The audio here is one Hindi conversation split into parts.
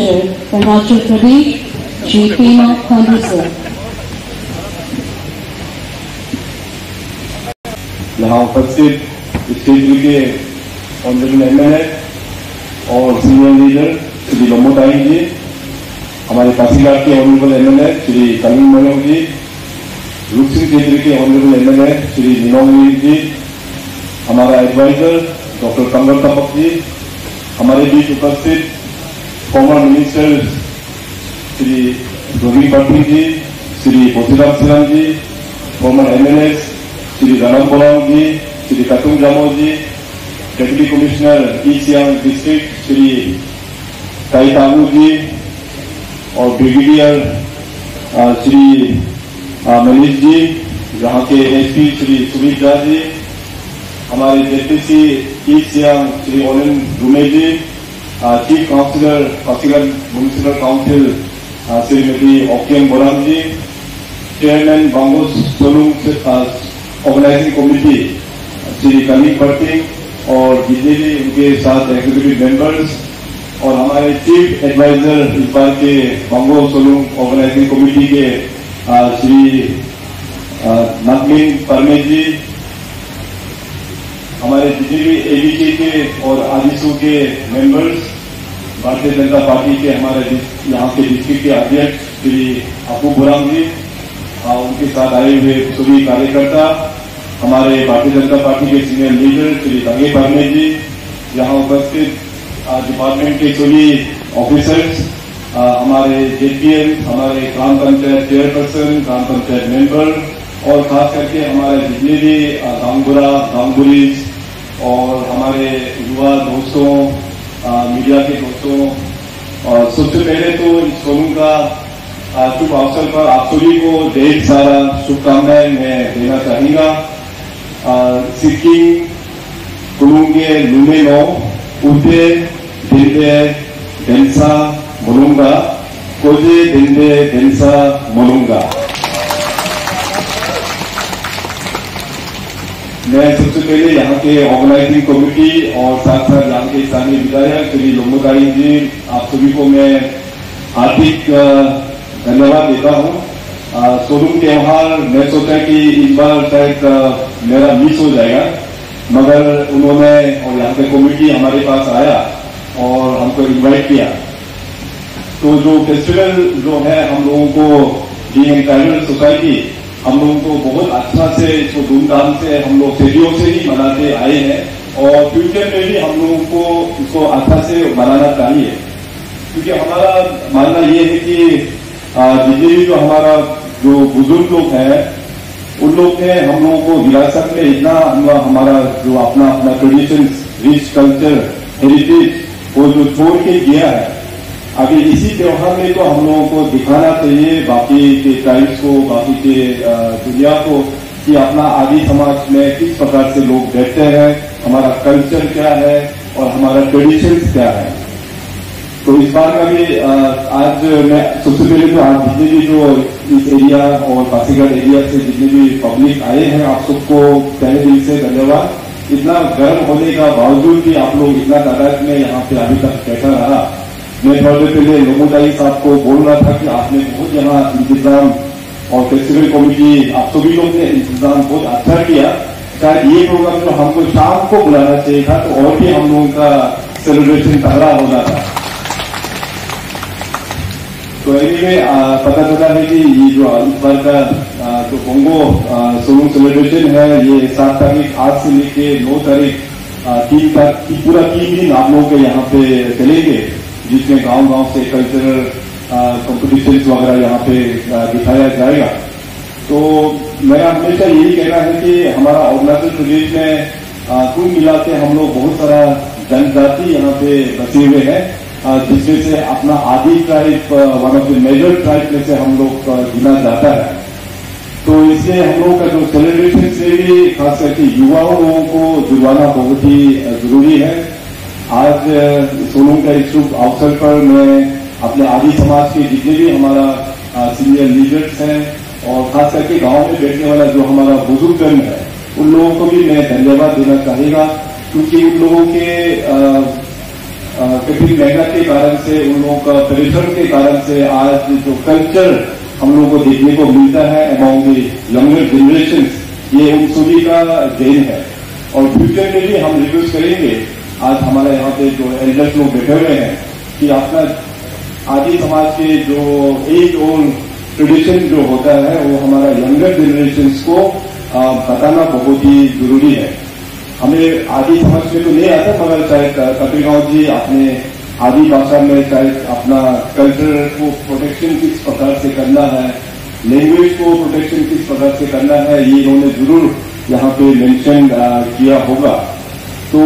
Arunachal Pradesh, Shri Pema Khandu sir. यहाँ उपस्थित क्षेत्र के ऑनरेबल एमएलए और सीनियर लीडर श्री लोमोताई जी, हमारे पासीघाट के ऑनरेबल एमएलए श्री कलिंग मनोज जी, रूपसिंह क्षेत्र के ऑनरेबल एमएलए श्री निनोंग जी, हमारा एडवाइजर डॉक्टर कंवर तपक जी, हमारे बीच उपस्थित former minister Shri Rohit Patni ji, Shri Bosiram Singh ji, former MLA Shri Ranam Borang ji, Shri Katung Jamo ji, deputy commissioner east Siang district Shri Tai Tangu जी और ब्रिगेडियर श्री मनीष जी, यहाँ के एसपी श्री सुमित झा जी, हमारे JPC east Siang Shri Olan Rume ji, chief councillor Pasighat municipal council Shrimati Okiyang Borang ji, chairman Bango Solung organising committee Shri Kaling Perting और जितने भी उनके साथ एग्जीक्यूटिव मेंबर्स और हमारे चीफ एडवाइजर इस बार के बांगो सोलुंग ऑर्गेनाइजिंग कमेटी के श्री नकमिन परमेश जी, हमारे जितने भी एबीसी के और आदिसू के मेंबर्स, भारतीय जनता पार्टी के हमारे यहाँ के डिस्ट्रिक्ट के अध्यक्ष श्री अपू बुरांग जी, उनके साथ आए हुए सभी कार्यकर्ता, हमारे भारतीय जनता पार्टी के सीनियर लीडर श्री दंगे परमे जी, यहाँ उपस्थित डिपार्टमेंट के सभी ऑफिसर्स, हमारे जेपीएम, हमारे ग्राम पंचायत चेयरपर्सन, ग्राम पंचायत मेंबर और खास करके हमारे जितने भी गांगुरा गांगुरीज और हमारे युवा दोस्तों, मीडिया के दोस्तों, और सबसे पहले तो इस फोरम का शुभ अवसर पर आप सभी को ढेर सारा शुभकामनाएं मैं देना चाहूंगा। सिक्किम कुलुंगे लुमे नो उदे दिंदे डेंसा मोलुंगा कोजे दिंदे डेंसा मोलुंगा। मैं सबसे पहले यहाँ के ऑर्गेनाइजिंग कमेटी और साथ साथ यहाँ के स्थानीय विधायक श्री लोमोताई जी, आप सभी को मैं हार्दिक धन्यवाद देता हूँ। सोलुंग त्योहार मैं सोचा कि इस बार शायद मेरा मिस हो जाएगा, मगर उन्होंने और यहाँ के कमेटी हमारे पास आया और हमको इनवाइट किया। तो जो फेस्टिवल जो है हम लोगों को बीइंग ट्राइबल सोसाइटी हम लोगों को बहुत अच्छा से इसको धूमधाम से हम लोग सदियों से ही मनाते आए हैं और फ्यूचर में भी हम लोगों को इसको अच्छा से मनाना चाहिए, क्योंकि हमारा मानना ये है कि जितने भी जो हमारा जो बुजुर्ग लोग हैं उन लोग ने हम लोगों को विरासत में इतना हमारा जो अपना ट्रेडिशन, रिच कल्चर, हेरिटेज वो जो छोड़ के दिया है, अभी इसी त्योहार में तो हम लोगों को दिखाना चाहिए बाकी के ट्राइब्स को, बाकी के दुनिया को कि अपना आदि समाज में किस प्रकार से लोग बैठते हैं, हमारा कल्चर क्या है और हमारा ट्रेडिशन क्या है। तो इस बार का भी आज मैं सबसे पहले तो आज जितने भी जो इस एरिया और पासीघाट एरिया से जितने भी पब्लिक आए हैं आप सबको पहले दिल से धन्यवाद। इतना गर्म होने का बावजूद भी आप लोग इतना तादाद में यहाँ पे अभी तक बैठा रहा। मैं थोड़ी देर पहले लोमोताई साहब को बोल रहा था कि आपने बहुत यहाँ इंतजाम और फेस्टिवल कमेटी आप सभी लोग ने इंतजाम बहुत अच्छा किया। शायद ये प्रोग्राम जो हमको शाम को बुलाना चाहिए था तो और भी हम लोगों का सेलिब्रेशन तगड़ा होना था। तो एनीवे पता चला है कि ये जो इस बार का जो बोंगो सोलुंग सेलिब्रेशन है ये 7 तारीख आज से लेके 9 तारीख 3 तक पूरा 3 दिन आप लोगों के यहाँ पे चलेंगे, जिसमें गांव-गांव से कल्चरल कॉम्पिटिशन वगैरह यहाँ पे दिखाया जाएगा। तो मेरा हमेशा यही कहना है कि हमारा अरुणाचल प्रदेश में कुल मिला के हम लोग बहुत सारा जनजाति यहाँ पे बसे हुए हैं, जिसमें से अपना Adi tribe one of the major tribe में से हम लोग गिना जाता है। तो इसलिए हम लोगों का जो सेलिब्रेशन से भी खास करके युवाओं लोगों को जुड़वाना बहुत ही जरूरी है। आज सोलुंग का इस शुभ अवसर पर मैं अपने आदि समाज के जितने भी हमारा सीनियर लीडर्स हैं और खास करके गांव में बैठने वाला जो हमारा बुजुर्गजन है उन लोगों को भी मैं धन्यवाद देना चाहेगा, क्योंकि उन लोगों के कठिन मेहनत के कारण से, उन लोगों का परिश्रम के कारण से आज जो कल्चर हम लोगों को देखने को मिलता है अमॉन्ग द यंगर जनरेशन, ये उन सभी का देन है। और फ्यूचर में भी हम रिक्वेस्ट करेंगे, आज हमारे यहाँ पे जो एल्डर्स लोग बैठे हुए हैं, कि अपना आदि समाज के जो एज ओल्ड ट्रेडिशन जो होता है वो हमारा यंगर जनरेशन को बताना बहुत ही जरूरी है। हमें आदि समझ में तो नहीं आता, मगर शायद कपिलगांव जी अपने आदि भाषा में शायद अपना कल्चर को प्रोटेक्शन किस प्रकार से करना है, लैंग्वेज को प्रोटेक्शन किस प्रकार से करना है, ये इन्होंने जरूर यहाँ पे मेंशन किया होगा। तो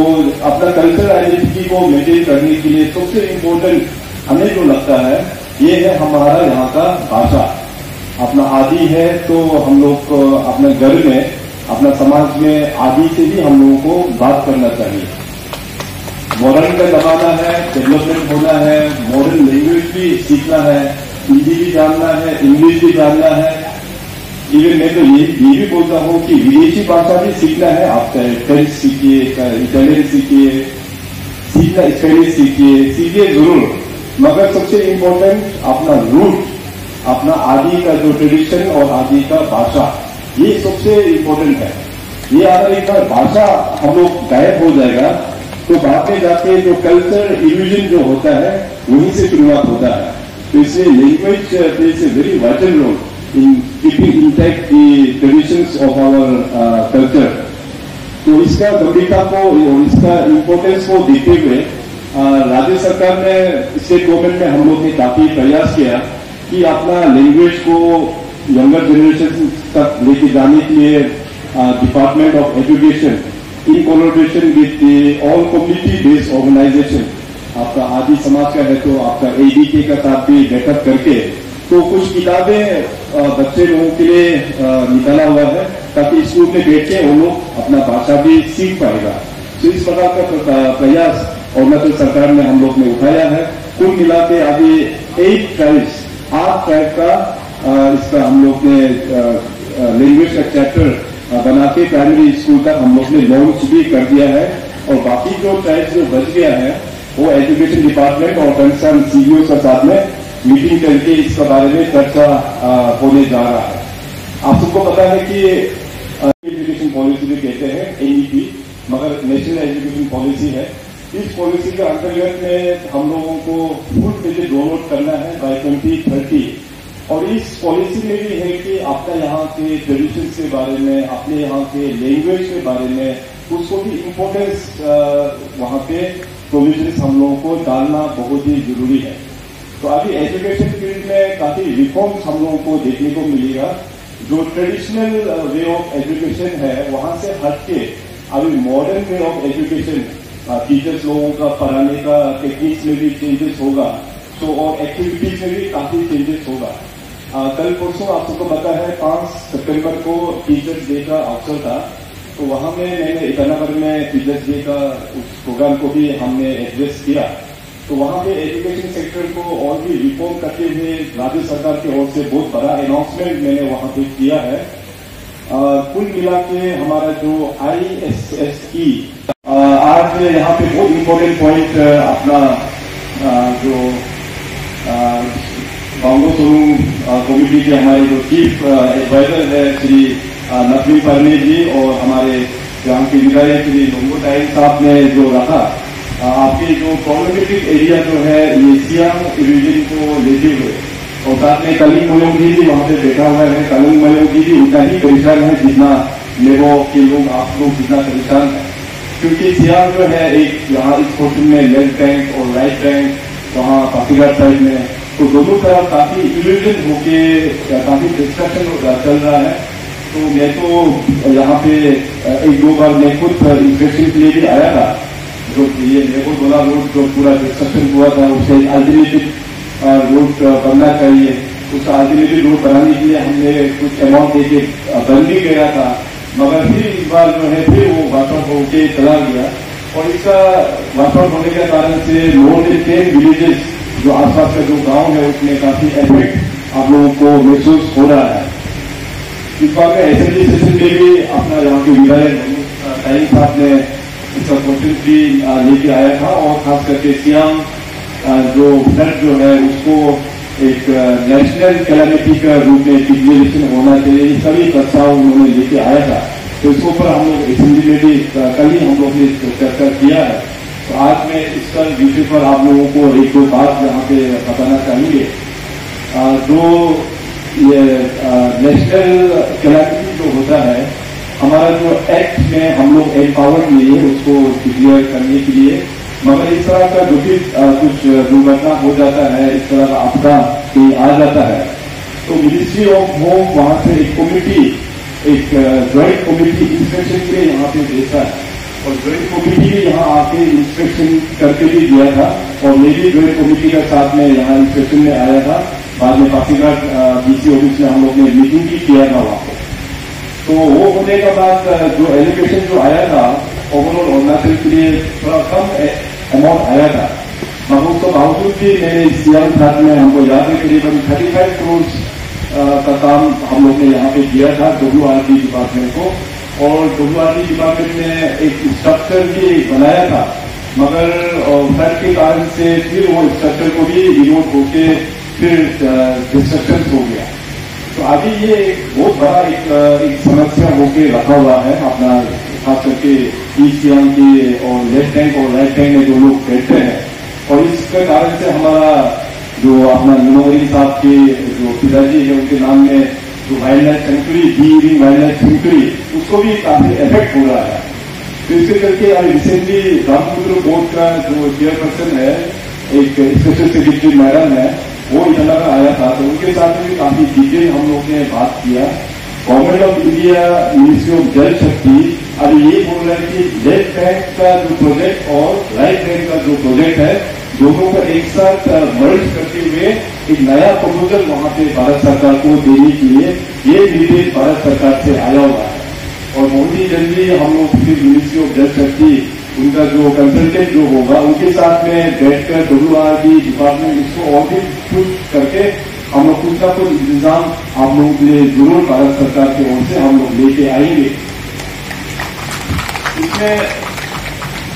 अपना कल्चर आइडेंटिटी को मेंटेन करने के लिए सबसे इम्पोर्टेंट हमें जो लगता है ये है हमारा यहाँ का भाषा। अपना आदि है तो हम लोग को अपने घर में, अपना समाज में आदि से भी हम लोगों को बात करना चाहिए। मॉडर्न का जमाना है, डेवलपमेंट होना है, मॉडर्न लैंग्वेज भी सीखना है, हिंदी भी जानना है, इंग्लिश भी जानना है। इवन मैं तो ये भी बोलता हूँ कि विदेशी भाषा भी सीखना है। आप चाहे फ्रेंच सीखिए, चाहे इटालियन सीखिए, सीखना स्पेनिश सीखिए जरूर, मगर सबसे इम्पोर्टेंट अपना रूट, अपना आदि का जो ट्रेडिशन और आदि का भाषा, ये सबसे इम्पोर्टेंट है। ये अगर एक बार भाषा हम लोग गायब हो जाएगा तो बाद में जाके जो कल्चर इल्यूजन जो होता है वहीं से शुरुआत होता है। तो इसलिए language plays a very vital role in keeping intact the traditions of our culture. तो इसका गंभीरता को, इसका इम्पोर्टेंस को देखते हुए राज्य सरकार ने, स्टेट गवर्नमेंट में हम लोग ने काफी प्रयास किया कि अपना लैंग्वेज को यंगर जनरेशन तक लेके जाने के लिए department of education in collaboration with all community based organization, आपका आदि समाज का है तो आपका एडीके का साथ भी बैठक करके तो कुछ किताबें बच्चे लोगों के लिए निकाला हुआ है, ताकि स्कूल में बैठ के वो लोग अपना भाषा भी सीख पाएगा। तो इस प्रकार का प्रयास अरुणाचल सरकार ने हम लोग ने उठाया है। कुल मिला के अभी 8 ट्राइब का इसका हम लोग ने लैंग्वेज का चैप्टर बना के प्राइमरी स्कूल तक हम लोग ने लॉन्च भी कर दिया है। और बाकी जो ट्राइब जो बच गया है वो एजुकेशन डिपार्टमेंट और कंसर्न सीईओ के साथ में मीटिंग करके इसके बारे में चर्चा होने जा रहा है। आप सबको पता है कि एजुकेशन पॉलिसी भी कहते हैं एनईपी, मगर नेशनल एजुकेशन पॉलिसी है। इस पॉलिसी के अंतर्गत में हम लोगों को फुल पेजेज डाउनलोड करना है बाय 2030। और इस पॉलिसी में भी है कि अपने यहाँ के ट्रेडिशन के बारे में, अपने यहाँ के लैंग्वेज के बारे में, उसको भी इम्पोर्टेंस वहाँ पे प्रोविजन हम लोगों को डालना बहुत ही जरूरी है। तो अभी एजुकेशन फील्ड में काफी रिफॉर्म्स हम लोगों को देखने को मिलेगा। जो ट्रेडिशनल वे ऑफ एजुकेशन है वहां से हटके अभी modern way of education, teachers लोगों का पढ़ाने का टेक्निक्स में भी चेंजेस होगा, तो और एक्टिविटीज में भी काफी चेंजेस होगा। कल परसों आप सबको पता है 5 सितंबर को टीचर्स डे का अवसर था, तो वहां में मैंने ईटानगर में टीचर्स डे का उस प्रोग्राम को भी हमने एड्रेस किया। तो वहां पे एजुकेशन सेक्टर को और भी रिफॉर्म करते हुए राज्य सरकार की ओर से बहुत बड़ा अनाउंसमेंट मैंने वहां पे किया है। कुल मिला के हमारा जो ISSE आज यहाँ पे बहुत इम्पोर्टेंट पॉइंट अपना जो बांगो सोलू कमेटी के हमारे जो चीफ एडवाइजर है श्री नकवी परने जी और हमारे यहाँ के विधायक श्री लोंगोटाइन साहब ने जो रखा, आपके जो प्रॉब्लमेटिक एरिया जो है ये सियांग रीजन को लेते हुए, और साथ में कलिंग मयोंग जी भी वहां पे बैठा हुआ है। कलिंग मयोंग जी भी उतना ही परेशान है जितना लेबो के लोग, आप लोग जितना परेशान है, क्योंकि सियांग जो है एक यहाँ इस पोर्शन में लेफ्ट बैंक और राइट बैंक, वहाँ पासीघाट साइड में, तो दोनों तरफ काफी इल्यूजन होके काफी डिस्कशन चल रहा है। तो मैं तो यहाँ पे 1-2 बार मैं खुद इंस्पेक्शन के लिए भी आया था। जो ये लेबोडोला रोड जो पूरा डिस्कशन हुआ था उससे अल्टरनेटिव रोड बनना चाहिए, उस अल्टरनेटिव रोड बनाने के लिए हमने कुछ अमाउंट देके बन भी गया था, मगर फिर इस बार जो है फिर वो वापस होके चला गया। और इसका वापस होने के कारण से मोर देन 10 विलेजेस जो आसपास का जो गांव है उसमें काफी इफेक्ट आप लोगों को महसूस हो रहा है। इस बार में असेंबली सेशन में भी अपना यहाँ के विधायक टाइम साहब ने इसका क्वेश्चन भी लेके आया था और खास करके सियांग जो फ्लड जो है उसको एक नेशनल कैलामिटी का रूप में डिक्लेरेशन होना चाहिए, इसका भी प्रस्ताव उन्होंने लेके आया था। तो इसके ऊपर हम लोग असेंबली में भी कल ही हम लोग ने चर्चा किया है। तो आज मैं इसका विषय पर आप लोगों को एक दो बात यहाँ पे बताना चाहेंगे। जो ये नेशनल कैलामिटी जो होता है, हमारा जो एक्ट में हम लोग एम्पावर लिए उसको डिक्लेयर करने के लिए, मगर इस तरह का जो भी कुछ दुर्घटना हो जाता है, इस तरह का आपदा आ जाता है, तो मिनिस्ट्री ऑफ होम वहां से एक कमिटी, एक ज्वाइंट कमिटी इंस्पेक्शन के लिए यहाँ पे भेजता है। और ज्वाइंट कमिटी भी यहाँ आके इंस्पेक्शन करके भी दिया था और मैं भी ज्वाइंट कमिटी के साथ में यहाँ इंस्पेक्शन में आया था। बाद में पासीघाट बीसी ऑफिस में हम लोग ने मीटिंग भी किया था वहां पर। तो वो होने के बाद जो एलिगेशन जो आया था ओवरऑल अरुणाचल के लिए थोड़ा कम अमाउंट आया था, मगर उसके बावजूद भी मैंने सियांग फ्लड में हमको याद है करीबन 35 करोड़ का काम हम लोग ने यहाँ पे दिया था WRD डिपार्टमेंट को। और WRD डिपार्टमेंट ने एक स्ट्रक्चर भी बनाया था, मगर फ्लड के कारण से फिर वो स्ट्रक्चर को भी रिमोट होके फिर डिस्ट्रक्शन हो गया। तो अभी ये एक बहुत बड़ा एक समस्या होके रखा हुआ है अपना, खास करके ईस्ट सियांग के और लेफ्ट बैंक और राइट बैंक में जो लोग बैठते हैं। और इसके कारण से हमारा जो अपना नुनोवरी साहब के जो पिताजी है उनके नाम में जो wild life sanctuary, D wild life sanctuary, उसको भी काफी इफेक्ट हो रहा है। तो इसके करके अभी रिसेंटली ब्रह्मपुत्र बोर्ड का जो चेयरपर्सन है, एक स्पेशल सेक्रेटरी मैडम है, वो ईटानगर आया था। तो उनके साथ में भी काफी डिटेल हम लोग ने बात किया। Government of India ministry of जल शक्ति अभी ये बोल रहा है कि लेफ्ट बैंक का जो प्रोजेक्ट और राइट बैंक का जो प्रोजेक्ट है, दोनों को एक साथ मर्ज करते हुए एक नया प्रपोजल वहां पे भारत सरकार को देने के लिए ये निर्देश भारत सरकार से आया हुआ है। और बहुत ही जल्दी हम लोग मिनिस्ट्री ऑफ जल शक्ति उनका जो कंसल्टेंट जो होगा उनके साथ में बैठकर WRD डिपार्टमेंट इसको और भी कुछ करके हम लोग कुछ ना कुछ इंतजाम आप लोगों के लिए जरूर भारत सरकार की ओर से हम लोग लेके आएंगे। इसमें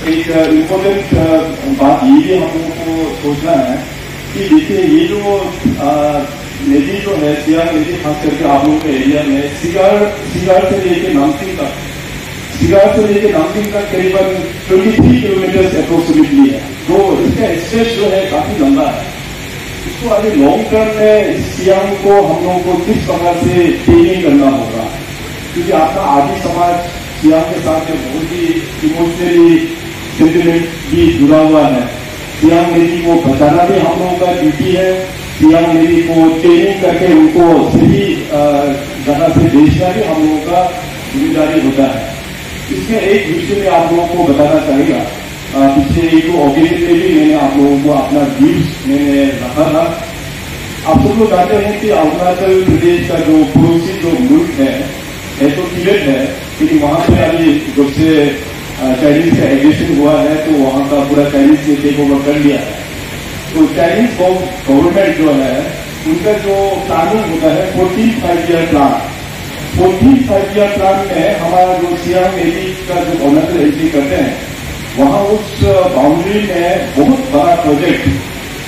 एक इम्पोर्टेंट बात ये भी हम लोगों को सोचना है कि देखिए ये जो नदी जो है सियांग नदी, खास करके आप लोगों के एरिया में सिगार से लेके नामसिंग तक करीबन 23 किलोमीटर अप्रोक्सीमेटली है। तो इसका स्ट्रेच जो है काफी लंबा है। इसको अभी लॉन्ग टर्म में सियांग को हम लोगों को किस प्रकार से ट्रेनिंग करना होगा, क्योंकि आपका आदि समाज सियांग के साथ में बहुत ही इमोशनली सेंटिमेंट भी जुड़ा हुआ है। सियांग नदी को बचाना भी हम लोगों का ड्यूटी है। सियांग नदी को ट्रेनिंग करके उनको सही जगह से भेजना भी हम लोगों का जिम्मेदारी होता है। इसमें एक विषय में आप लोगों को बताना चाहेगा, पिछले एक ओकेजन में भी मैंने आप लोगों को अपना व्यूज मैंने रखा था। आप सब लोग जानते हैं कि अरुणाचल प्रदेश का जो पड़ोसी जो मुल्क है तो तिब्बत है, लेकिन वहां पे अभी जब से चाइनीज का एग्रेशन हुआ है तो वहां का पूरा चाइनीज ने टेक ओवर कर लिया है। तो चाइनीज गवर्नमेंट जो है उनका जो प्लानिंग होता है 14 5-year प्लान, 14 5-year प्लान में हमारा जो सियांग नदी का जो अरुणाचल एंट्री करते हैं वहां उस बाउंड्री में बहुत बड़ा प्रोजेक्ट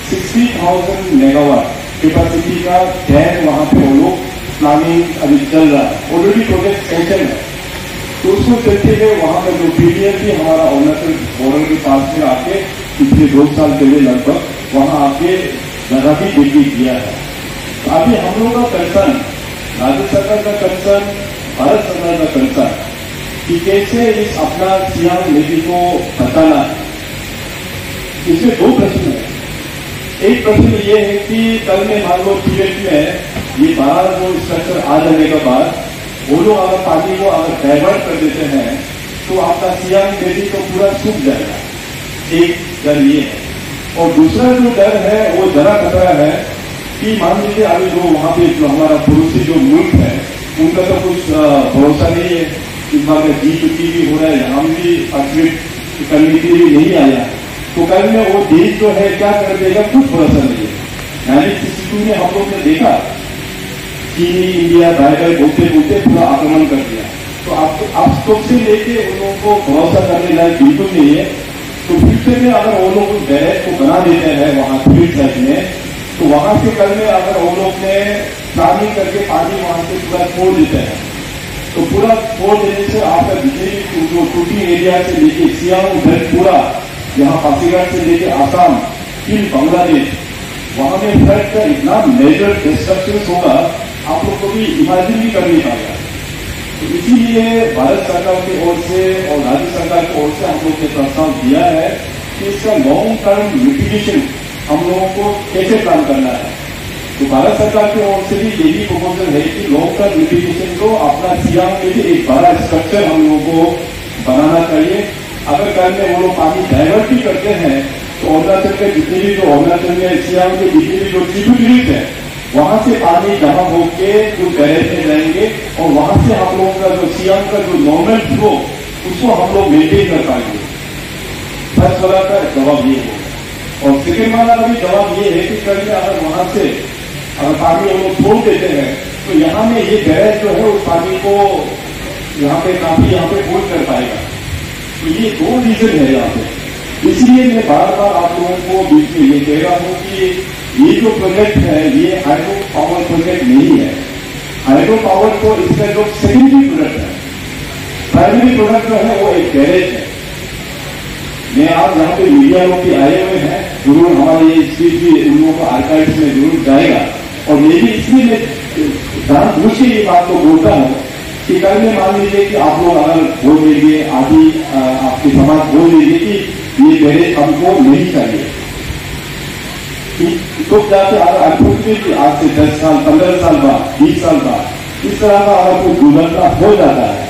60,000 मेगावाट कैपेसिटी का डैम वहां पे वो लोग प्लानिंग अभी चल रहा है। ऑलरेडी प्रोजेक्ट सैंक्शन है। तो उसको चलते हुए वहां पर जो पीडीएफ भी हमारा अरुणाचल बॉर्डर के पास में आके पिछले 2 साल पहले लगभग वहां आके जगह भी बिक्री किया है। तो अभी हम लोगों का कंसर्न, राज्य सरकार का कंसर्न, भारत सरकार का कंसर्न कि कैसे इस अपना सियांग नदी को बचाना है। इसमें 2 प्रश्न है। एक प्रश्न ये है कि कल में मान लो तिब्बत में ये बड़ा जो स्ट्रक्चर आ जाने के बाद वो लोग अगर पानी को अगर डाइवर्ट कर देते हैं तो आपका सियांग नदी तो पूरा सूख जाएगा। एक डर ये है। और दूसरा जो डर है वो जरा खतरा है कि मान लीजिए अभी जो वहां पे जो हमारा पड़ोसी जो मुल्क है उनका तो कुछ भरोसा नहीं है। इस बार में G20 भी हो रहा है, यहाँ भी पार्टिसिपेट करने के लिए नहीं आया। तो कल में वो देश जो है क्या कर देगा कुछ भरोसा नहीं है। 1962 में हम लोग ने देखा चीनी इंडिया बाय बोलते बोलते पूरा आक्रमण कर दिया। तो आप स्टॉक से लेके उन लोगों को भरोसा करने लायक बिल्कुल नहीं है। तो फ्यूचर में अगर वो लोग उस बैरेज को बना देते हैं वहां फील्ड साइड में, तो वहां से कल में अगर वो लोग ने प्लानिंग करके पानी वहां से पूरा छोड़ देते हैं, तो पूरा छोड़ देने से आपका जितने भी जो टूटी एरिया से लेके सियांग बेल्ट पूरा यहाँ पासीघाट से लेके आसाम फिर बांग्लादेश, वहां में फ्लड का इतना मेजर डिस्ट्रक्शन होगा आप लोग को भी इमेजिन भी कर नहीं पाएगा। तो इसीलिए भारत सरकार की ओर से और राज्य सरकार की ओर से हम लोग ने प्रस्ताव दिया है कि इसका लॉन्ग टर्म मिटिगेशन हम लोगों को कैसे प्लान करना है। तो भारत सरकार की ओर से भी यही प्रपोजल है कि लॉन्ग टर्म मिटिगेशन को अपना सियांग में भी एक बड़ा स्ट्रक्चर हम लोगों को बनाना चाहिए। अगर कल में वो लोग पानी डाइवर्ट भी करते हैं तो अरुणाचल के जितने भी जो अरुणाचल में सियांग के जितने भी जो ट्रिब्यूटरीज है वहां से पानी जमा होकर कुछ बैरेज में जाएंगे और वहां से हम लोगों का जो सियांग का जो नॉर्मल फ्लो उसको हम लोग मेंटेन कर पाएंगे। फर्स्ट वाला का जवाब ये होगा। और सेकेंड वाला का भी जवाब ये है कि कल में अगर वहां से अगर पानी वो लोग छोड़ देते हैं तो यहाँ में ये बैरेज जो है उस पानी को यहाँ पे काफी यहाँ पे होल्ड कर पाएगा। तो ये दो रीजन है यहाँ पे। इसलिए मैं बार बार आप लोगों को बीच में ये कह रहा हूँ कि ये जो प्रोजेक्ट है ये हाइड्रो पावर प्रोजेक्ट नहीं है। हाइड्रो पावर तो इसका जो सेकेंडरी प्रोडक्ट है, प्राइमरी प्रोडक्ट जो है वो एक बैरेज है। मैं आप यहाँ पे मीडिया लोग भी आए हुए हैं, जरूर हमारे ये स्पीच भी उन लोगों को आर्काइव्स में जरूर जाएगा। और ये भी इसलिए मैं जानबूझ के ये बात को बोलता हूँ कि कल में मान लीजिए कि आप लोग अगर बोल लीजिए आदि आपके समाज बोल लीजिए कि ये बैरेज हमको नहीं चाहिए, तो जाके अगर अनफॉर्चुनेटली आज से 10 साल 15 साल बाद 20 साल बाद इस तरह का अगर कोई दुर्घटना हो जाता है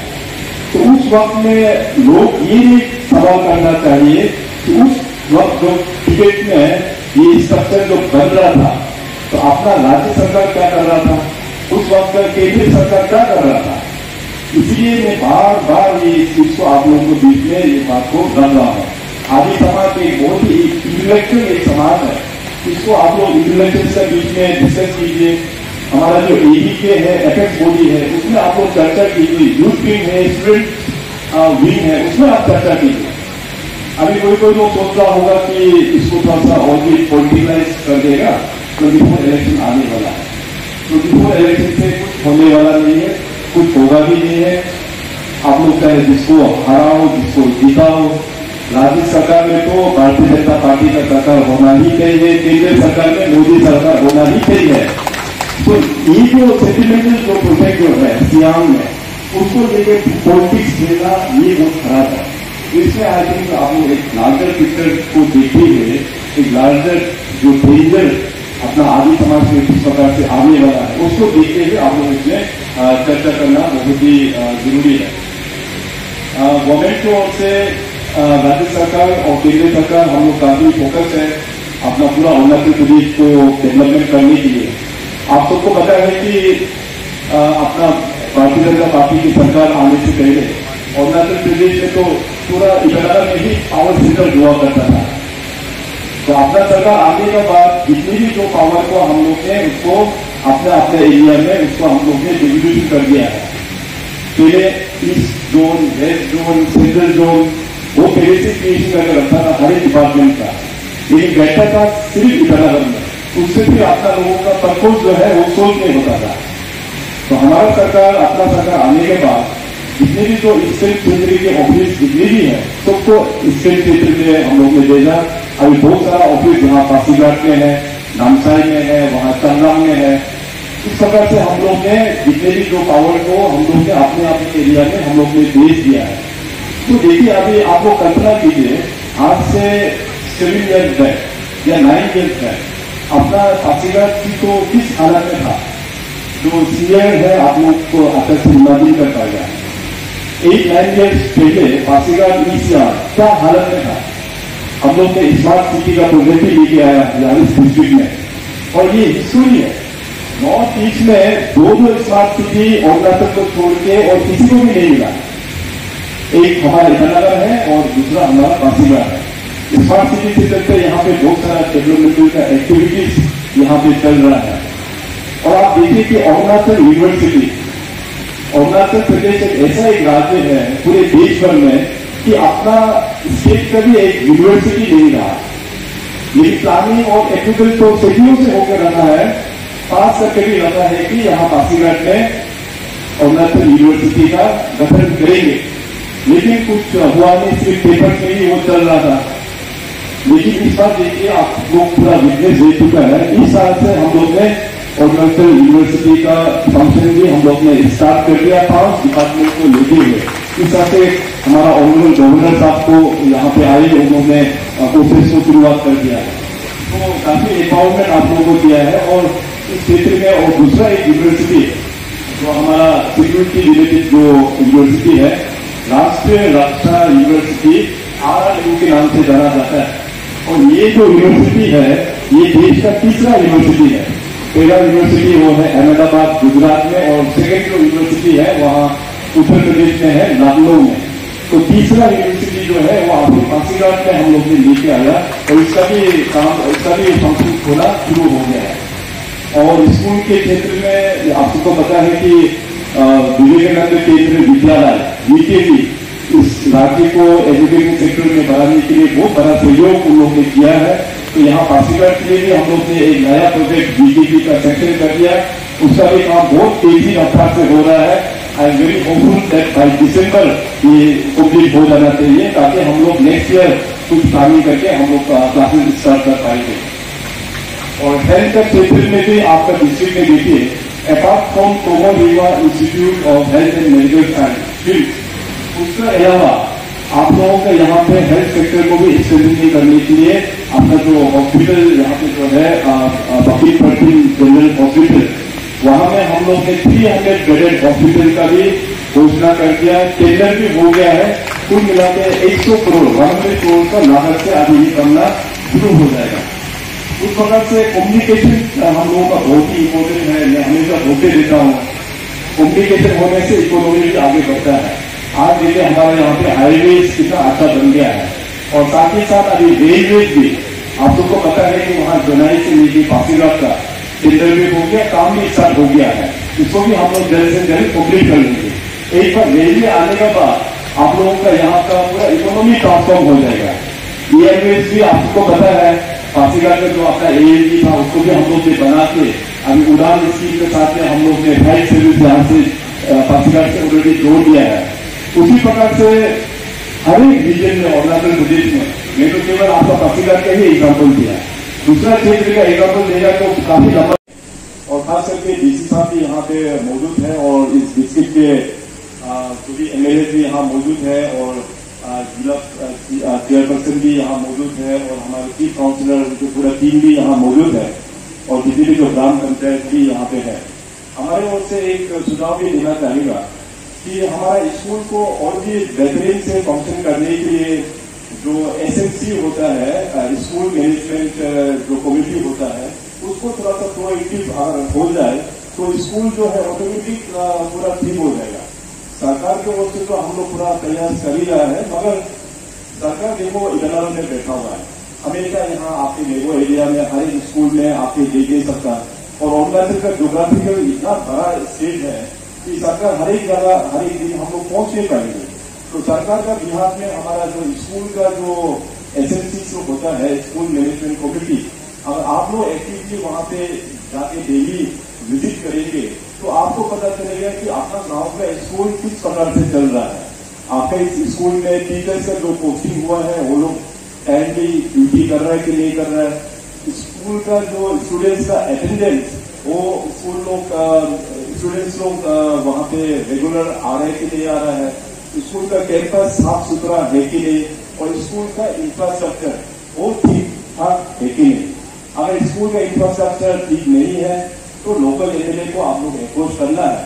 तो उस वक्त में लोग ये भी सवाल करना चाहिए कि उस वक्त जो टिकट में ये स्ट्रक्चर जो बन रहा था तो अपना राज्य सरकार क्या कर रहा था, उस वक्त का केंद्रीय सरकार क्या कर रहा था। इसलिए मैं बार बार ये चीज को आप लोगों को बीच में ये बात को रख रहा हूँ। आदि समाज एक बहुत ही इंटेलेक्चुअल एक समाज है, इसको आप लोग इंटेलेक्चुअल्स के बीच में डिस्कस कीजिए। हमारा जो एबीके है एपेक्स बॉडी है उसमें आप लोग चर्चा कीजिए, यूथ विंग है स्टूडेंट विंग है उसमें आप चर्चा कीजिए। अभी कोई लोग सोच रहा होगा कि इसको थोड़ा सा और भी पॉलिटिकलाइज कर देगा। 24 इलेक्शन आने वाला है, 24 इलेक्शन से कुछ होने वाला नहीं है, कुछ होगा भी नहीं है। आप लोग चाहे जिसको हराओ जिसको जिताओ, राज्य सरकार में तो भारतीय जनता पार्टी का सरकार होना ही चाहिए, केंद्र सरकार में मोदी सरकार होना ही चाहिए। तो ये जो सेंटिमेंटल जो प्रोजेक्ट जो है सियांग में उसको लेके पॉलिटिक्स देना ये बहुत खराब है। इसमें आई थिंक आप लोग एक लार्जर पिक्चर को देखते हुए एक लार्जर जो डेंजर अपना आदि समाज में किस प्रकार से आने वाला है उसको देखते हुए आप लोग इसमें चर्चा करना बहुत ही जरूरी है। गवर्नमेंट की ओर से राज्य सरकार और केंद्र सरकार हम लोग काफी फोकस है अपना पूरा अरुणाचल प्रदेश को डेवलपमेंट करने के लिए। आप सबको पता है कि अपना भारतीय जनता पार्टी की सरकार आने से पहले अरुणाचल प्रदेश में तो पूरा ईटानगर में ही पावर सेंटर हुआ करता था। तो अपना सरकार आने के बाद जितनी भी जो पावर को हम लोग ने उसको अपने अपने एरिया में उसको हम लोग ने डिस्ट्रीब्यूशन कर दिया है। पहले east zone, west zone, central zone वो पहले से क्रिएशन करके रखा था हर एक डिपार्टमेंट का, लेकिन बैठा था सिर्फ ईटानगर में। उससे फिर अपना लोगों का परपोज जो है वो सोच नहीं होता था। तो हमारा सरकार अपना सरकार आने के बाद जितने भी जो स्टेट क्षेत्र के ऑफिस जितने भी है सबको स्टेट क्षेत्र में हम लोग ने भेजा। अभी बहुत सारा ऑफिस यहाँ पासीघाट में है, नामसाई में है, वहाँ चंगलांग में है। इस प्रकार से हम लोग ने जितने भी जो पावर को हम लोग ने अपने अपने एरिया में हम लोग ने भेज दिया है। तो देखिए अभी आप लोग कल्पना कीजिए आज से 7 ईयर्स बैक या 9 ईयर्स बैक अपना पासीघाट की तो किस हालत में था, जो सीएम है आप लोग को आकर से इमेजिन कर पाएगा। 8-9 ईयर्स पहले पासीघाट ईसियार क्या हालत में था। हम लोग ने स्मार्ट सिटी का प्रोजेक्ट भी लेके आया यानी डिस्ट्रिक्ट में, और ये हिस्ट्री है नॉर्थ ईस्ट में दो स्मार्ट सिटी अरुणाचल को छोड़ के और किसी को भी नहीं मिला। एक हमारा ईटानगर है और दूसरा हमारा पासीघाट है। स्मार्ट सिटी से चलते यहाँ पे बहुत सारा डेवलपमेंटल का एक्टिविटीज यहाँ पे चल रहा है। और आप देखिए कि अरुणाचल यूनिवर्सिटी अरुणाचल प्रदेश एक ऐसा एक राज्य है पूरे देश भर में कि अपना स्टेट का भी एक यूनिवर्सिटी नहीं रहा। लेकिन प्लानिंग और एक्विकल तो सदियों से होकर रहा है, पास करके भी रहा है कि यहाँ पासीघाट में अरुणाचल यूनिवर्सिटी का गठन करेंगे। लेकिन कुछ हुआ नहीं, सिर्फ पेपर में ही वो चल रहा था। लेकिन इस बार देखिए आप लोग पूरा विटनेस दे चुका है। इस साल से हम लोग ने अरुणाचल यूनिवर्सिटी का फंक्शन भी हम लोग ने स्टार्ट कर दिया, 5 डिपार्टमेंट को लेते हुए। इस तरह से हमारा ऑनरेबल गवर्नर साहब को यहाँ पे आए, उन्होंने प्रोसेस को शुरुआत कर दिया है। तो काफी एम्पावरमेंट आप लोगों को किया है। और इस क्षेत्र में और दूसरा एक यूनिवर्सिटी जो हमारा सिक्योरिटी रिलेटेड जो यूनिवर्सिटी है, राष्ट्रीय रक्षा यूनिवर्सिटी RRU के नाम से जाना जाता है। और ये जो यूनिवर्सिटी है ये देश का तीसरा यूनिवर्सिटी है। पहला यूनिवर्सिटी वो है अहमदाबाद गुजरात में, और सेकेंड जो यूनिवर्सिटी है वहाँ उत्तर प्रदेश में है, लखनऊ में। तो तीसरा यूनिवर्सिटी जो है वो आपके पासीघाट में हम लोग ने लेके आया और इसका भी काम, इसका भी फंक्शन खोला शुरू हो गया है। और स्कूल के क्षेत्र में आप सबको पता है कि विवेकानंद केंद्रीय विद्यालय VKV इस राज्य को एजुकेशन सेक्टर में बढ़ाने के लिए बहुत बड़ा सहयोग उन लोगों ने किया है। तो यहाँ पासीघाट के लिए भी हम लोग ने एक नया प्रोजेक्ट VKV का सेक्शन कर दिया, उसका भी काम बहुत तेजी रफ्तार से हो रहा है। I am very hopeful that by December ये कंप्लीट हो जाना चाहिए, ताकि हम लोग नेक्स्ट ईयर कुछ प्लानिंग करके हम लोग क्लासेस स्टार्ट कर पाएंगे। और हेल्थ के क्षेत्र में भी आपका डिस्ट्रिक्ट में देखिए, apart from Tomo Riba institute of health and medical science, उसके अलावा आप लोगों का यहाँ पे हेल्थ सेक्टर को भी स्ट्रेंथनिंग करने के लिए आपका जो हॉस्पिटल यहाँ पे जो है बकीर परवीन जनरल हॉस्पिटल, वहां में हम लोग ने 300 बेडेड हॉस्पिटल का भी घोषणा कर दिया है। टेंडर भी हो गया है। कुल मिला के 100 करोड़ 100 करोड़ का लागत से अभी ये बनना शुरू हो जाएगा। उस प्रकार से कम्युनिकेशन हम लोगों का बहुत ही इम्पोर्टेंट है। मैं हमेशा बोलते देता हूँ, कम्युनिकेशन होने से इकोनॉमी भी आगे बढ़ता है। आज देखिए हमारे यहाँ पे हाईवेज कितना अच्छा बन गया है, और साथ ही साथ अभी रेलवेज भी, आप सबको पता है कि वहाँ जुलाई से लेकर पासीघाट का टेंडर भी हो गया, काम भी स्टार्ट हो गया है। इसको भी हम लोग जल्द से जल्द कंप्लीट कर लेंगे। एक बार रेलवे आने के बाद आप लोगों का यहाँ का पूरा इकोनॉमी ट्रांसफॉर्म हो जाएगा। एयरवेज भी आप सबको पता है, पासीघाट में जो आपका ALG था उसको भी हम लोग ने बना के अभी उड़ान स्कीम के साथ में हम लोग ने फ्लाइट सर्विस यहाँ से पासीघाट से ऑलरेडी जोड़ दिया है। उसी प्रकार से हर एक रीजन में अरुणाचल प्रदेश में, मैं तो केवल आपका पासीघाट का ही एग्जाम्पल दिया, दूसरा क्षेत्र का एग्जाम्पल देगा तो काफी लंबा। और खास करके DC साहब भी यहाँ पे मौजूद है, और इस डिस्ट्रिक्ट के सभी MLA भी यहाँ मौजूद है, और जिला चेयरपर्सन भी यहाँ मौजूद है, और हमारे चीफ काउंसिलर जो पूरा टीम भी यहाँ मौजूद है, और जितने भी जो ग्राम पंचायत भी यहाँ पे है। हमारे ओर से एक सुझाव भी देना चाहेगा कि हमारा स्कूल को और भी बेहतरीन से फंक्शन करने के लिए जो SMC होता है, स्कूल मैनेजमेंट जो कमेटी होता है, उसको थोड़ा सा प्रोएक्टिव हो जाए तो स्कूल जो है ऑटोमेटिक पूरा ठीक हो जाएगा। सरकार की ओर से तो हम लोग पूरा प्रयास कर ही रहा है, मगर सरकार देखो इधर में बैठा हुआ है। अमेरिका यहाँ आपके लेगो एरिया में हर एक स्कूल में आपके दे दे सकता है, और अरुणाचल का ज्योग्राफिकल इतना बड़ा स्टेट है कि सरकार हर एक जगह हर एक दिन हम लोग पहुंच नहीं पाएंगे। तो सरकार का बिहार में हमारा जो स्कूल का जो SMC जो होता है, स्कूल मैनेजमेंट कमेटी, अगर आप लोग एक्टिवली वहां पे जाके डेली विजिट करेंगे तो आपको पता चलेगा कि आपका गांव का स्कूल किस प्रकार से चल रहा है। आपके इस स्कूल में टीचर्स का जो पोस्टिंग हुआ है वो लोग टाइमली ड्यूटी कर रहा है कि नहीं कर रहा है। स्कूल का जो स्टूडेंट्स का अटेंडेंस, वो स्टूडेंट्स लोग वहां पे रेगुलर आ रहे कि नहीं आ रहा है। स्कूल का कैंपस साफ सुथरा है कि नहीं, और स्कूल का इंफ्रास्ट्रक्चर वो ठीक ठाक है कि नहीं। अगर स्कूल का इंफ्रास्ट्रक्चर ठीक नहीं है तो लोकल MLA को आप लोग अप्रोच करना है।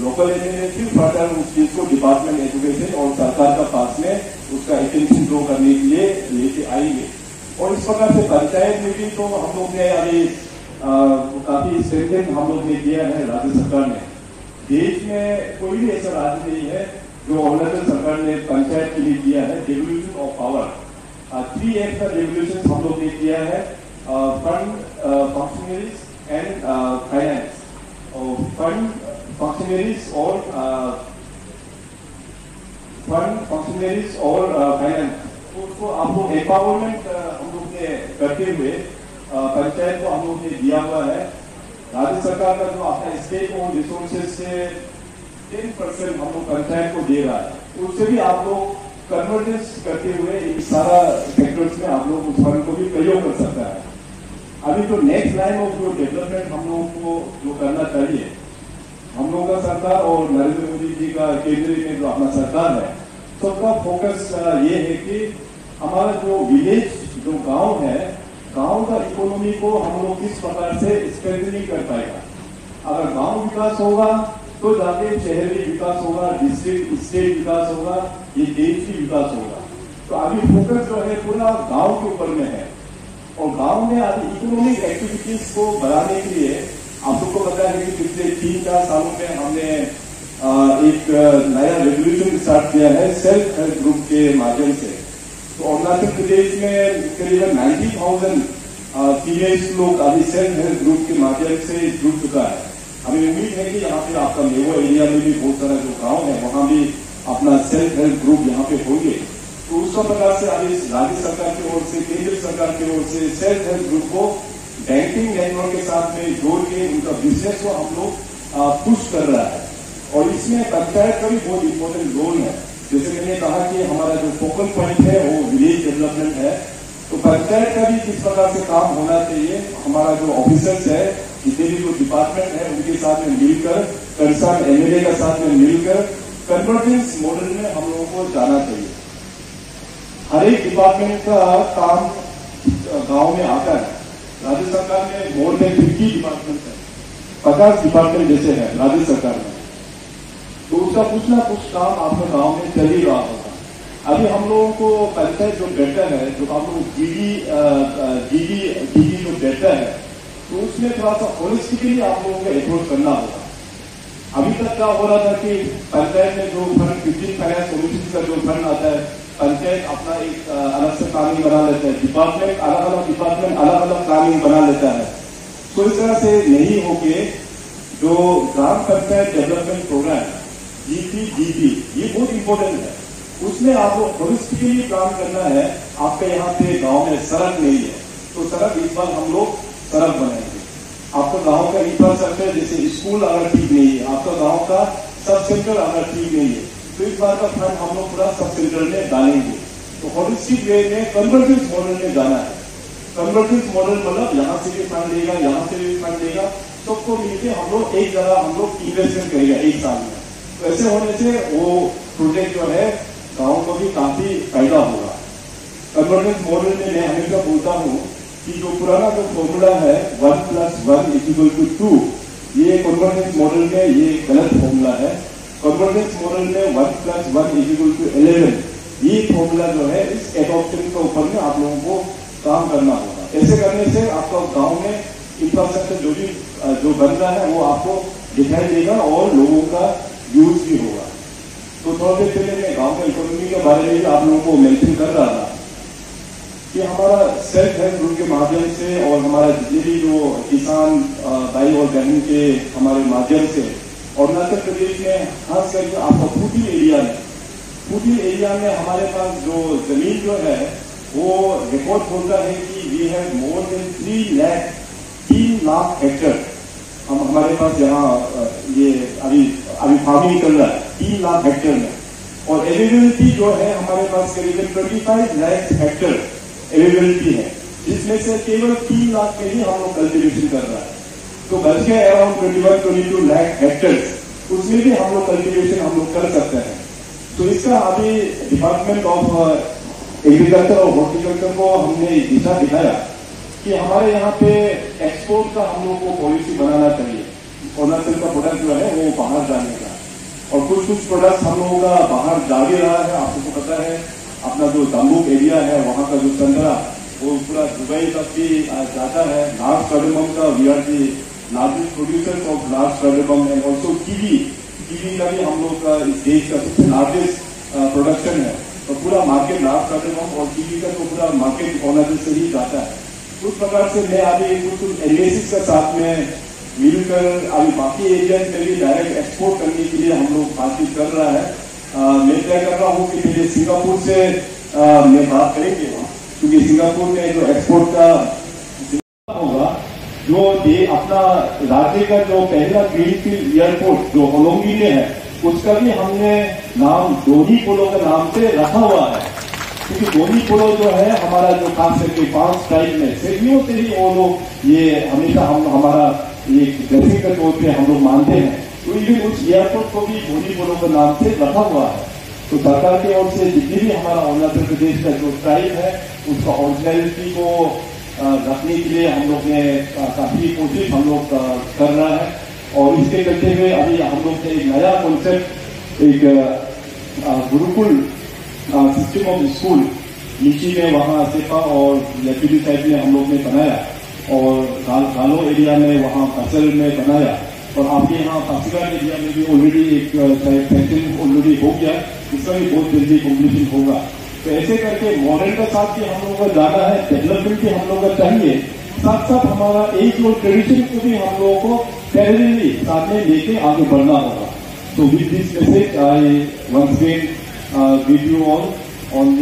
लोकल MLA फिर फर्दर उस चीज को डिपार्टमेंट एजुकेशन और सरकार का पास में उसका अटेंशन ड्रॉ करने के लिए लेके आएंगे। और इस प्रकार से पंचायत में भी तो हम लोग ने अभी काफी स्ट्रेंथन हम लोग ने किया है राज्य सरकार ने। देश में कोई भी ऐसा राज्य नहीं है जो अरुणाचल सरकार ने पंचायत के लिए किया है डेवल्यूशन ऑफ पावर। 3 का डेवल्यूशन हम लोग ने किया है, fund functionaries and finance. Fund function functionaries और फाइनेंस उसको आप लोग एम्पावरमेंट हम लोग ने करते हुए पंचायत को हम लोग ने दिया हुआ है। राज्य सरकार का जो अपना स्टेट ओन रिसोर्सेज से 10% हम लोग पंचायत को दे रहा है, उससे भी आप लोग कन्वर्जेंस करते हुए इन सारा सेक्टर्स में आप लोग उस फंड को भी प्रयोग कर सकता है। अभी तो नेक्स्ट लाइन ऑफ जो डेवलपमेंट हम लोगों को जो करना चाहिए, हम लोगों का सरकार और नरेंद्र मोदी जी का केंद्र में जो अपना सरकार है, सबका फोकस ये है कि हमारा जो विलेज जो गांव है, गांव का इकोनॉमी को हम लोग किस प्रकार से स्ट्रेंथनिंग कर पाएगा। अगर गांव विकास होगा तो जाके शहरी विकास होगा, डिस्ट्रिक्ट स्टेट विकास होगा, ये देश की विकास होगा। तो अभी फोकस जो है पूरा गांव के ऊपर में है और गांव में अभी इकोनॉमिक एक्टिविटीज को बढ़ाने के लिए आप सबको पता है कि पिछले 3-4 सालों में हमने एक नया रेवोल्यूशन स्टार्ट किया है सेल्फ हेल्प ग्रुप के माध्यम से। तो अरुणाचल प्रदेश में करीबन 90,000 टीनेज लोग अभी सेल्फ हेल्प ग्रुप के माध्यम से जुड़ चुका है। हमें उम्मीद है कि यहाँ पे आपका मेवा एरिया में भी बहुत सारा जो गांव है वहां भी अपना सेल्फ हेल्प ग्रुप यहाँ पे होंगे। तो उस प्रकार से अभी राज्य सरकार की ओर से, केंद्र सरकार की ओर से सेल्फ हेल्प ग्रुप को बैंकिंग नेटवर्क के साथ में जोड़ के उनका बिजनेस को हम लोग पुश कर रहा है। और इसमें पंचायत का भी बहुत इंपॉर्टेंट रोल है। जैसे मैंने कहा कि हमारा जो फोकल पॉइंट है वो विलेज डेवलपमेंट है, तो पंचायत का भी किस प्रकार से काम होना चाहिए, हमारा जो ऑफिसर्स है, जितने भी जो डिपार्टमेंट है उनके साथ में मिलकर, कंसर्न एमएलए का साथ में मिलकर कन्वर्जेंस मॉडल में हम लोगों को जाना चाहिए। हर एक डिपार्टमेंट का काम गांव में आता है। राज्य सरकार में मोर देन 50 डिपार्टमेंट है, 50 डिपार्टमेंट जैसे है राज्य सरकार में, तो उसका कुछ ना कुछ काम आपके गांव में चल ही रहा होगा। अभी हम लोगों को पंचायत जो डेटा है, जो आप लोग जीडी जो डेटा है, तो उसमें थोड़ा सा होलिस्टिकली आप लोगों को अप्रोच करना होगा। अभी तक क्या हो रहा था कि पंचायत में जो फंड 15 फाइनेंस कमिटी का जो फंड आता है, पंचायत अपना एक अलग से प्लानिंग बना लेता है, डिपार्टमेंट अलग अलग प्लानिंग बना लेता है। तो इस तरह से नहीं होके जो ग्राम पंचायत डेवलपमेंट प्रोग्राम GPDP, ये बहुत इंपॉर्टेंट है। उसमें आपको होलिस्टिकली प्लान करना है। आपके यहाँ पे गांव में सड़क नहीं है, तो सड़क इस बार हम लोग सड़क बनाएंगे। आपका गांव का इंफ्रास्ट्रक्चर जैसे स्कूल अगर ठीक नहीं है, आपका गांव का सब सेंटर अगर ठीक नहीं है, तो इस बार का फंड हम लोग पूरा सब सेंटर में डालेंगे। तो होलिस्टिक वे में कन्वर्जेंस मॉडल में जाना है। कन्वर्जेंस मॉडल मतलब यहाँ से भी फंड लेगा, यहाँ से भी फंड लेगा, सबको मिलकर हम लोग एक जगह हम लोग इन्वेस्टमेंट करेगा एक साल में। तो ऐसे होने से वो प्रोजेक्ट जो है गाँव को भी काफी फायदा होगा। कन्वर्जेंस मॉडल में मैं हमेशा बोलता हूँ कि जो पुराना जो फॉर्मूला है 1+1=2, ये कन्वर्जेंस मॉडल में ये गलत फॉर्मूला है। कन्वर्जेंस मॉडल में 1+1=11, ये फॉर्मूला जो है इस एडॉप्शन के ऊपर में आप लोगों को काम करना होगा। ऐसे करने से आपका गांव में इंफ्रास्ट्रक्चर जो बन रहा है वो आपको दिखाई देगा और लोगों का यूज भी होगा। तो थोड़ी देर पहले मैं गांव के इकोनॉमी के बारे में भी आप लोगों को मेंशन कर रहा था कि हमारा सेल्फ हेल्प ग्रुप के माध्यम से और हमारा जितने भी जो किसान भाई और बहन के हमारे माध्यम से अरुणाचल प्रदेश में खास करके आपका फूटी एरिया में हमारे पास जो जमीन जो है वो रिकॉर्ड बोलता है कि we have more than 3 lakh hectare. हम हमारे पास यहाँ ये अभी फार्मिंग चल रहा है 3 लाख हेक्टेयर में, और एवेबिलिटी जो है हमारे पास करीबन 25 लाख हेक्टेयर एवेबिलिटी है, जिसमें से केवल 3 लाख में ही हम लोग कल्टीवेशन कर रहा है। तो बच के अराउंड 21-22 लाख हेक्टेयर, उसमें भी हम लोग कल्टीवेशन हम लोग कर सकते हैं। तो इसका अभी डिपार्टमेंट ऑफ एग्रीकल्चर और हॉर्टिकल्चर को हमने दिशा दिखाया कि हमारे यहाँ पे एक्सपोर्ट का हम लोग को पॉलिसी बनाना चाहिए। अरुणाचल का प्रोडक्ट जो है वो बाहर जाने का, और कुछ प्रोडक्ट हम लोगों का बाहर जा भी रहा है। आपको पता है अपना जो दाम्बुक एरिया है वहाँ का जो संतरा वो पूरा दुबई तक भी जाता है। लार्ज कार्डेमम का we are the largest producers of large cardamom and also kiwi का भी हम लोग का इस देश का सबसे लार्जेस्ट प्रोडक्शन है। तो पूरा मार्केट लार्ज कार्डेमम और कीवी का तो पूरा मार्केट अरुणाचल से ही जाता है। उस प्रकार से मैं अभी कुछ एनालिसिस के साथ में मिलकर अभी बाकी एरिया में भी डायरेक्ट एक्सपोर्ट करने के लिए हम लोग बातचीत कर रहा है। मैं तय कर रहा हूँ कि पहले सिंगापुर से मैं बात करेंगे वहाँ, क्योंकि सिंगापुर में जो एक्सपोर्ट का होगा, जो ये अपना राज्य का जो पहला ग्रीनफील्ड एयरपोर्ट जो होलोंगी में है, उसका भी हमने नाम दोनी पोलो के नाम से रखा हुआ है। क्योंकि दोनी पोलो जो है हमारा जो खास करके 5 ट्राइब में सदियों से ही वो लोग ये हमेशा हमारा ये ब्लेसिंग के तौर पे हम लोग मानते हैं, तो इवन उस एयरपोर्ट को भी दोनी पोलो के नाम से रखा हुआ है। तो सरकार की ओर से जितनी भी हमारा अरुणाचल प्रदेश का जो ट्राइब है उसका ओरिजिनलिटी को रखने के लिए हम लोग ने काफी कोशिश हम लोग कर रहा है। और इसके चलते हुए अभी हम लोग ने एक नया कॉन्सेप्ट, एक गुरुकुल सिस्टम ऑफ स्कूल नीची में वहाँ सेपा और लेपिडी साइड में हम लोग ने बनाया, और गालो एरिया में वहाँ फसल में बनाया, और आपके यहाँ पासीघाट एरिया में भी ऑलरेडी एक सेंटर ऑलरेडी हो गया, इसका भी बहुत जल्दी कम्प्लीशन होगा। तो ऐसे करके मॉडर्न का साथ भी हम लोगों का जाना है, डेवलपमेंट भी हम लोग का चाहिए, साथ साथ हमारा एक और ट्रेडिशन को भी हम लोगों को पैरेलली साथ में लेके आगे बढ़ना होगा। तो with this message I once again give you all on the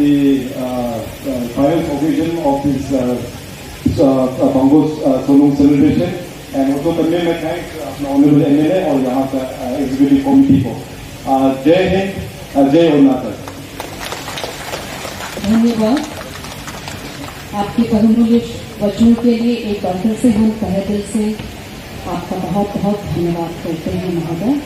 final occasion of this Bango Solung celebration, and उसको करने में थैंक्स अपना ऑनरेबल एमएलए और यहाँ का एग्जीक्यूटिव कमिटी को। जय हिंद, जय अरुणाचल। धन्यवाद आपके बहुमूल्य वचनों के लिए। एक बार फिर से हम तहे दिल से आपका बहुत बहुत धन्यवाद करते हैं महोदय।